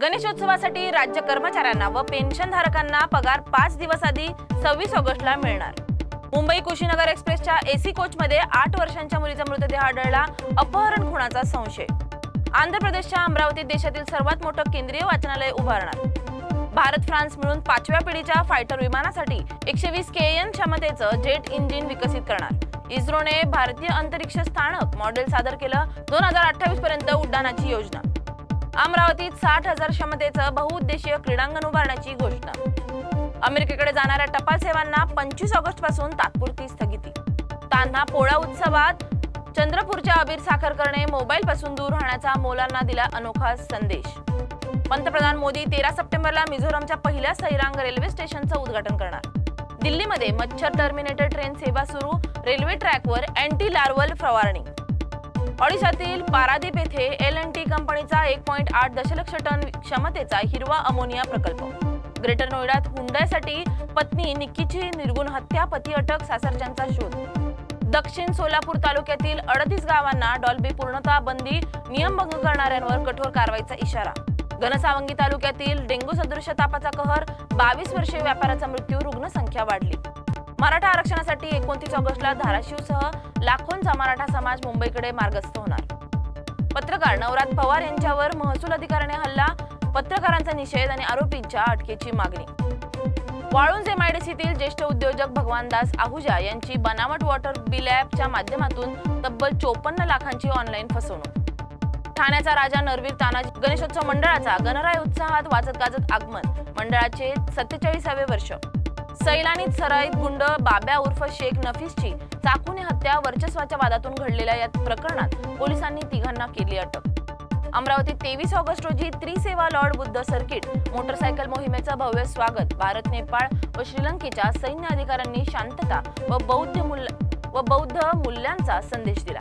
गणेशोत्सवासाठी राज्य कर्मचाऱ्यांना व पेन्शनधारकांना पगार 5 दिवस आधी 26 ऑगस्टला मिळणार। मुंबई कुशीनगर एक्सप्रेसच्या एसी कोचमध्ये 8 वर्षांच्या मुलीचा मृतदेह आढळला, अपहरण खुणाचा संशय। आंध्र प्रदेशच्या अमरावतीत देशातील सर्वात मोठं केंद्रीय वाचनालय उभारणार। भारत फ्रान्स मिळून 5व्या पिढीच्या फायटर विमानासाठी 120 kN क्षमतेचं जेट इंजिन विकसित करणार। इस्रोने भारतीय अंतरिक्ष स्थानक मॉडेल सादर केलं, 2028 पर्यंत उड्डाणाची योजना। अमरावतीत 60,000 क्षमतेचं बहुउद्देशीय क्रीडांगण उभारण्याची घोषणा। अमेरिकेकडे जाणाऱ्या टपाल सेवांना 25 ऑगस्ट पासून तात्पुरती स्थगिती। तान्हा पोळा उत्सवात चंद्रपूरच्या अबीर साखरकरने मोबाईल पासून दूर राहण्याचा मौलांना दिला अनोखा संदेश। पंतप्रधान मोदी 13 सप्टेंबरला मिझोरमच्या पहिल्या सैरांग रेल्वे स्टेशनचं उद्घाटन करणार। दिल्लीमध्ये मच्छर टर्मिनेटर ट्रेन सेवा सुरू, रेल्वे ट्रॅकवर अँटी लार्वल फवारणी। ओडिशातील पारादीप येथे L&T कंपनीचा 1.8 दशलक्ष टन क्षमतेचा हिरवा अमोनिया प्रकल्प। ग्रेटर नोएडात हुंडाईसाठी पत्नी निक्कीची निर्गुण हत्या, पती अटक, सासरच्यांचा शोध। दक्षिण सोलापूर तालुक्यातील 38 गावांना डॉल्बी पूर्णतः बंदी, नियमभंग करणाऱ्यांवर कठोर कारवाईचा इशारा। घनसावंगी तालुक्यातील डेंग्यू सदृश तापाचा कहर, 22 वर्षीय व्यापाऱ्याचा मृत्यू, रुग्णसंख्या वाढली। मराठा आरक्षणासाठी 29 ऑगस्टला धाराशिवसह लाखोंचा मराठा समाज मुंबईकडे मार्गस्थ होणार। पत्रकार नवरात पवार यांच्यावर महसूल अधिकाऱ्याने हल्ला, पत्रकारांचा निषेध आणि आरोपींच्या अटकेची मागणी। वाळूंज MIDCतील ज्येष्ठ उद्योजक भगवानदास आहुजा यांची बनावट वॉटर बिल ॲपच्या माध्यमातून तब्बल 54 लाखांची ऑनलाईन फसवणूक। ठाण्याचा राजा नरवीर तानाजी गणेशोत्सव मंडळाचा गणराय उत्साहात वाजत गाजत आगमन, मंडळाचे 47वे वर्ष। सैलानीत सराईत गुंड बाब्या उर्फ शेख नफीसची चाकूने हत्या, वर्चस्वाच्या वादातून घडलेल्या या प्रकरणात पोलिसांनी तिघांना केली अटक। अमरावतीत 23 ऑगस्ट रोजी त्रिसेवा लॉर्ड बुद्ध सर्किट मोटरसायकल मोहिमेचं भव्य स्वागत। भारत, नेपाळ व श्रीलंकेच्या सैन्य अधिकाऱ्यांनी शांतता व बौद्ध मूल्यांचा संदेश दिला।